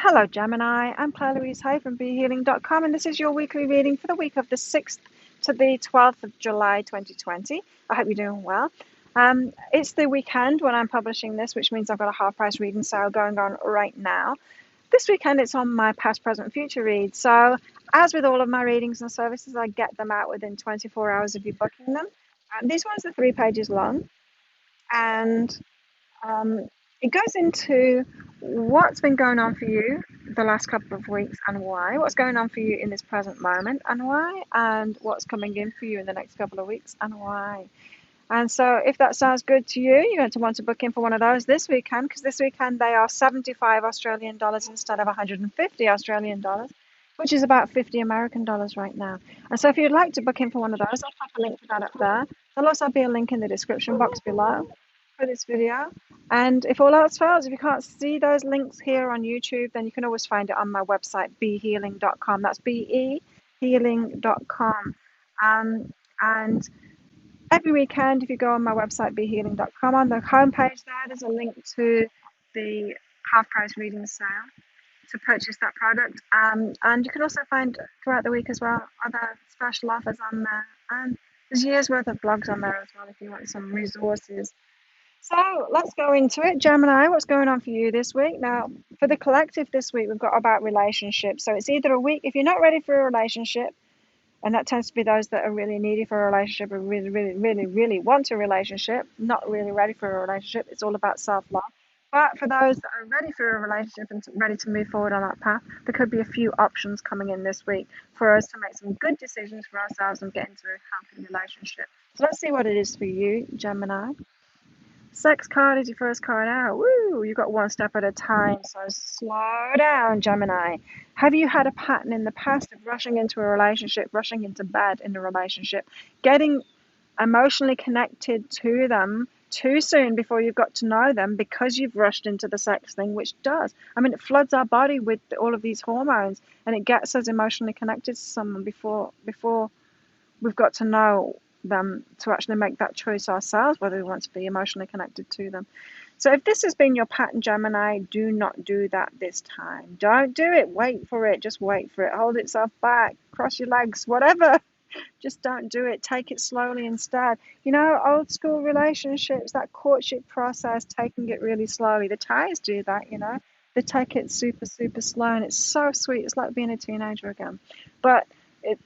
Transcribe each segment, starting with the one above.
Hello, Gemini. I'm Claire Louise Hay from BeHealing.com, and this is your weekly reading for the week of the 6th to the 12th of July 2020. I hope you're doing well. It's the weekend when I'm publishing this, which means I've got a half price reading sale going on right now. This weekend, it's on my past, present, future read. So, as with all of my readings and services, I get them out within 24 hours of you booking them. These ones are 3 pages long, and um, it goes into what's been going on for you the last couple of weeks and why, what's going on for you in this present moment and why, and what's coming in for you in the next couple of weeks and why. And so, if that sounds good to you, you're going to want to book in for one of those this weekend, because this weekend they are 75 Australian dollars instead of 150 Australian dollars, which is about 50 American dollars right now. And so, if you'd like to book in for one of those, I'll pop a link for that up there. There'll also be a link in the description box below for this video. And if all else fails, if you can't see those links here on YouTube, then you can always find it on my website, behealing.com. That's behealing.com. And every weekend, if you go on my website, behealing.com, on the homepage there's a link to the half price reading sale to purchase that product. And you can also find throughout the week as well other special offers on there. And there's years worth of blogs on there as well if you want some resources. So let's go into it. Gemini, what's going on for you this week? Now, for the collective this week, we've got about relationships. So it's either a week, if you're not ready for a relationship, and that tends to be those that are really needy for a relationship or really, really, really, really want a relationship, not really ready for a relationship. It's all about self-love. But for those that are ready for a relationship and ready to move forward on that path, there could be a few options coming in this week for us to make some good decisions for ourselves and get into a healthy relationship. So let's see what it is for you, Gemini. Sex card is your first card out. Woo! You got one step at a time, so slow down, Gemini. Have you had a pattern in the past of rushing into a relationship, rushing into bed in a relationship, getting emotionally connected to them too soon before you've got to know them because you've rushed into the sex thing, which does. I mean, it floods our body with all of these hormones, and it gets us emotionally connected to someone before we've got to know them to actually make that choice ourselves, whether we want to be emotionally connected to them. So if this has been your pattern, Gemini, do not do that this time. Don't do it. Wait for it. Just wait for it. Hold itself back. Cross your legs. Whatever. Just don't do it. Take it slowly instead. You know, old school relationships, that courtship process, taking it really slowly. The Thais do that, you know. They take it super, super slow, and it's so sweet. It's like being a teenager again. But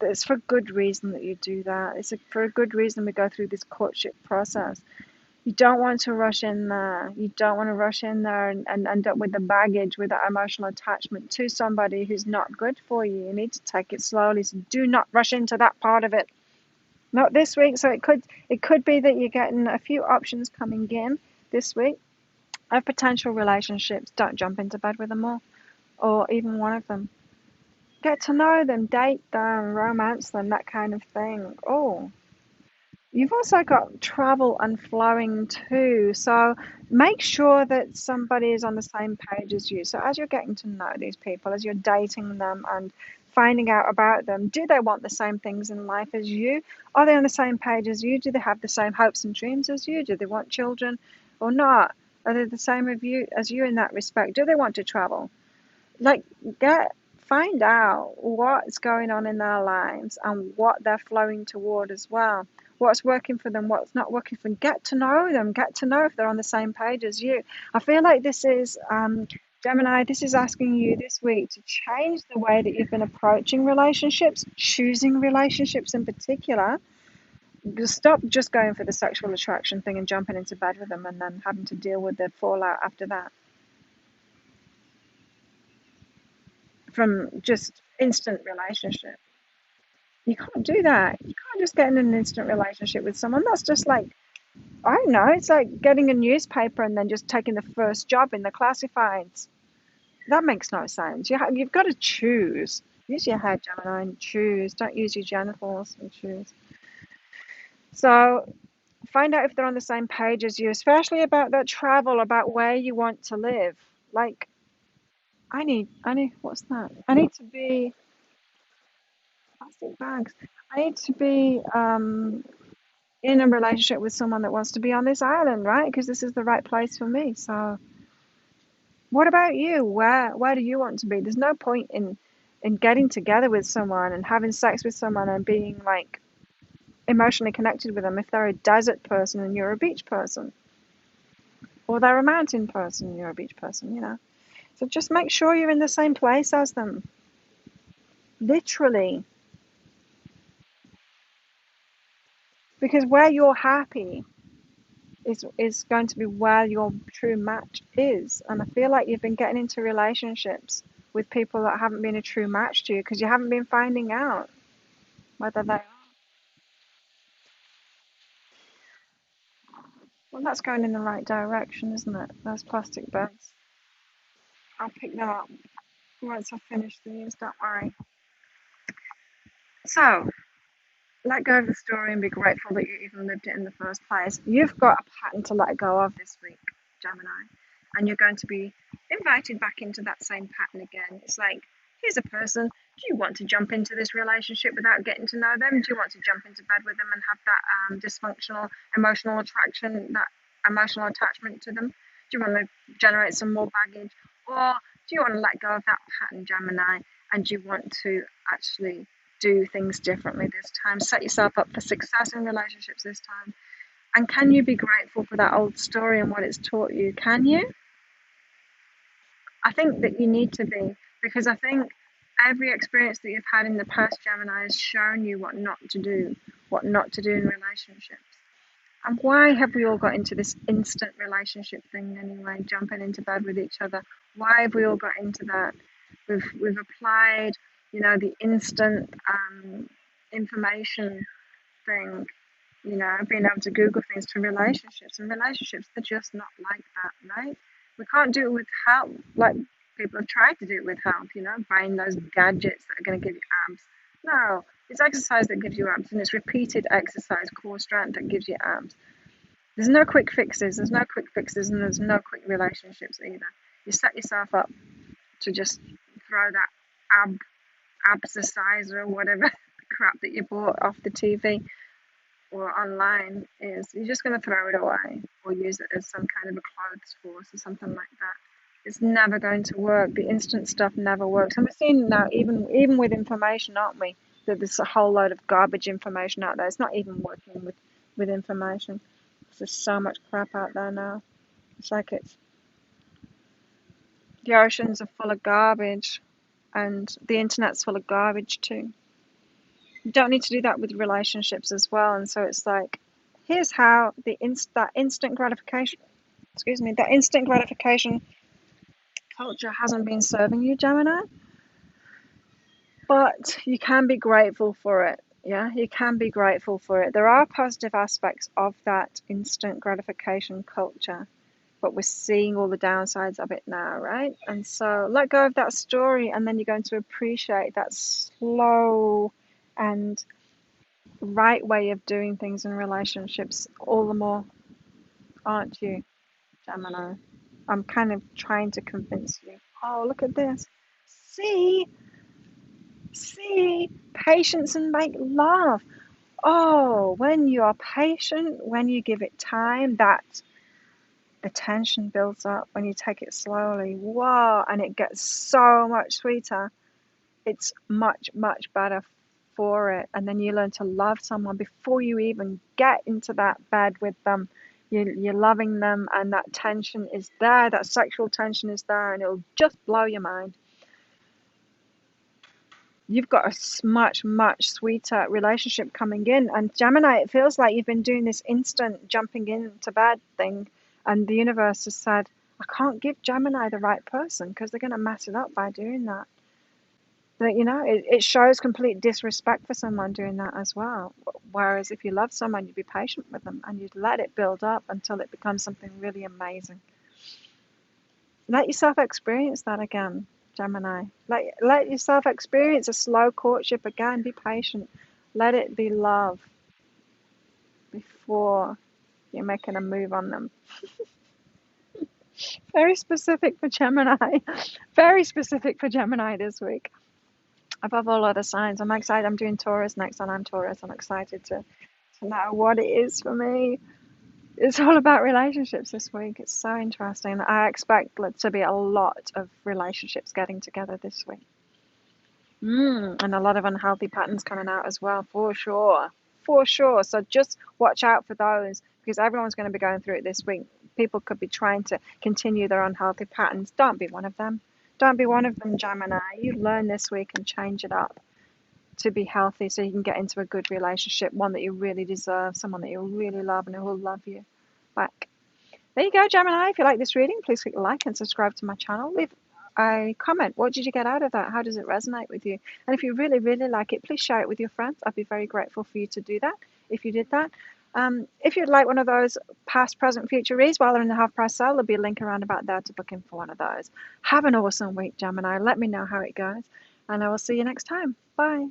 it's for good reason that you do that. For a good reason we go through this courtship process. You don't want to rush in there. You don't want to rush in there and end up with the baggage, with that emotional attachment to somebody who's not good for you. You need to take it slowly. So do not rush into that part of it. Not this week. So it could be that you're getting a few options coming in this week of potential relationships. Don't jump into bed with them all, or even one of them. Get to know them, date them, romance them, that kind of thing. Oh, you've also got travel and flowing too. So make sure that somebody is on the same page as you. So as you're getting to know these people, as you're dating them and finding out about them, do they want the same things in life as you? Are they on the same page as you? Do they have the same hopes and dreams as you? Do they want children or not? Are they the same as you in that respect? Do they want to travel? Like, find out what's going on in their lives and what they're flowing toward as well. What's working for them, what's not working for them. Get to know them. Get to know if they're on the same page as you. I feel like this is, Gemini, this is asking you this week to change the way that you've been approaching relationships, choosing relationships in particular. Stop just going for the sexual attraction thing and jumping into bed with them and then having to deal with the fallout after that from just instant relationship. You can't do that. You can't just get in an instant relationship with someone. That's just like, I don't know, it's like getting a newspaper and then just taking the first job in the classifieds. That makes no sense. You've got to choose. Use your head, Gemini, and choose. Don't use your genitals and choose. So find out if they're on the same page as you, especially about that travel, about where you want to live. Like, what's that? I need to be plastic bags. I need to be in a relationship with someone that wants to be on this island, right? Because this is the right place for me. So What about you? Where do you want to be? There's no point in getting together with someone and having sex with someone and being like emotionally connected with them if they're a desert person and you're a beach person, or they're a mountain person and you're a beach person, you know. So just make sure you're in the same place as them. Literally. Because where you're happy is going to be where your true match is. And I feel like you've been getting into relationships with people that haven't been a true match to you because you haven't been finding out whether they are. Well, that's going in the right direction, isn't it? Those plastic bags. I'll pick them up once I finish these, don't worry. So, let go of the story and be grateful that you even lived it in the first place. You've got a pattern to let go of this week, Gemini, and you're going to be invited back into that same pattern again. It's like, here's a person. Do you want to jump into this relationship without getting to know them? Do you want to jump into bed with them and have that dysfunctional emotional attraction, that emotional attachment to them? Do you want to generate some more baggage? Or do you want to let go of that pattern, Gemini, and do you want to actually do things differently this time? Set yourself up for success in relationships this time. And can you be grateful for that old story and what it's taught you? Can you? I think that you need to be, because I think every experience that you've had in the past, Gemini, has shown you what not to do in relationships. And why have we all got into this instant relationship thing anyway, jumping into bed with each other? Why have we all got into that? We've applied, the instant information thing, being able to Google things to relationships. And relationships, they're just not like that, right? We can't do it with help, like people have tried to do it with help, buying those gadgets that are going to give you abs. No, it's exercise that gives you abs, and it's repeated exercise, core strength, that gives you abs. There's no quick fixes. There's no quick fixes, and there's no quick relationships either. You set yourself up to just throw that abscisizer or whatever crap that you bought off the TV or online is. You're just going to throw it away or use it as some kind of a clothes horse or something like that. It's never going to work. The instant stuff never works. And we're seeing now, even with information, aren't we? That there's a whole load of garbage information out there. It's not even working with information. There's so much crap out there now. It's like the oceans are full of garbage, and the internet's full of garbage too. You don't need to do that with relationships as well. And so it's like, here's how that instant gratification, that instant gratification culture hasn't been serving you, Gemini, but you can be grateful for it. Yeah, you can be grateful for it. There are positive aspects of that instant gratification culture, but we're seeing all the downsides of it now, right? And so let go of that story, and then you're going to appreciate that slow and right way of doing things in relationships all the more, aren't you, Gemini? I'm kind of trying to convince you. Oh, look at this. See, patience and make love. Oh, when you are patient, when you give it time, that the tension builds up when you take it slowly. Wow, and it gets so much sweeter. It's much, much better for it. And then you learn to love someone before you even get into that bed with them. You're loving them, and that tension is there, that sexual tension is there, and it'll just blow your mind. You've got a much, much sweeter relationship coming in. And Gemini, it feels like you've been doing this instant jumping into bed thing, and the universe has said, I can't give Gemini the right person because they're going to mess it up by doing that. But, it shows complete disrespect for someone doing that as well. Whereas if you love someone, you'd be patient with them and you'd let it build up until it becomes something really amazing. Let yourself experience that again, Gemini. Let yourself experience a slow courtship again. Be patient. Let it be love before you're making a move on them. Very specific for Gemini. Very specific for Gemini this week. Above all other signs, I'm excited. I'm doing Taurus next, and I'm Taurus. I'm excited to know what it is for me. It's all about relationships this week. It's so interesting. I expect there to be a lot of relationships getting together this week. And a lot of unhealthy patterns coming out as well, for sure. For sure. So just watch out for those because everyone's going to be going through it this week. People could be trying to continue their unhealthy patterns. Don't be one of them. Don't be one of them, Gemini. You learn this week and change it up to be healthy so you can get into a good relationship, one that you really deserve, someone that you really love and who will love you back. There you go, Gemini. If you like this reading, please click like and subscribe to my channel. Leave a comment. What did you get out of that? How does it resonate with you? And if you really, really like it, please share it with your friends. I'd be very grateful for you to do that if you did that. If you'd like one of those past, present, future reads while they're in the half price sale, there'll be a link around about there to book in for one of those. Have an awesome week, Gemini. Let me know how it goes, and I will see you next time. Bye.